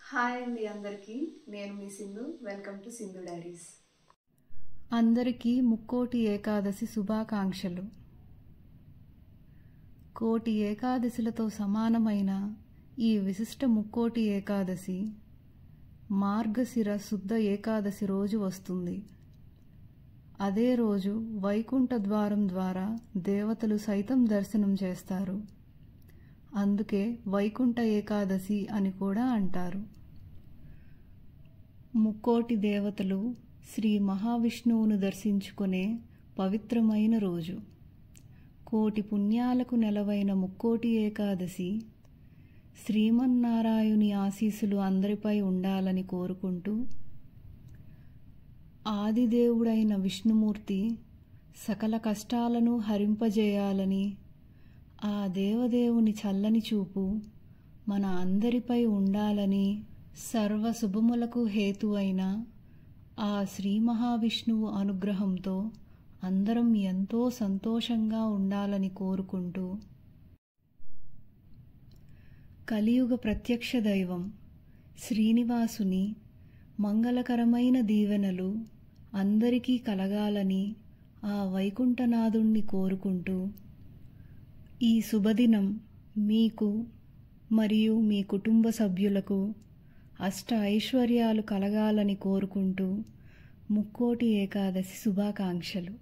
Hi అండి అందరికీ. నేను మీ Sindhu. Welcome to Sindhu diaries. అందరికీ ముక్కోటి ఏకాదశి శుభాకాంక్షలు. కోటి ఏకాదశులతో సమానమైన ఈ విశిష్ట ముక్కోటి ఏకాదశి మార్గశిర శుద్ధ ఏకాదశి రోజు వస్తుంది. అదే రోజు వైకుంఠ ద్వారం ద్వారా దేవతలు సైతం దర్శనం చేస్తారు. అందుకే వైకుంఠ ఏకాదశి అని కూడా అంటారు. ముక్కోటి దేవతలు శ్రీ మహావిష్ణువును దర్శించుకునే పవిత్రమైన రోజు. కోటి పుణ్యాలకు నెలవైన ముక్కోటి ఏకాదశి శ్రీమన్నారాయుని ఆశీస్సులు అందరిపై ఉండాలని కోరుకుంటూ, ఆదిదేవుడైన విష్ణుమూర్తి సకల కష్టాలను హరింపజేయాలని, ఆ దేవదేవుని చల్లని చూపు మన అందరిపై ఉండాలని, సర్వ శుభములకు హేతు అయిన ఆ శ్రీ మహావిష్ణువు అనుగ్రహంతో అందరం ఎంతో సంతోషంగా ఉండాలని కోరుకుంటూ, కలియుగ ప్రత్యక్ష దైవం శ్రీనివాసుని మంగళకరమైన దీవెనలు అందరికీ కలగాలని ఆ వైకుంఠనాథుణ్ణి కోరుకుంటూ, ఈ శుభదినం మీకు మరియు మీ కుటుంబ సభ్యులకు అష్ట ఐశ్వర్యాలు కలగాలని కోరుకుంటూ ముక్కోటి ఏకాదశి శుభాకాంక్షలు.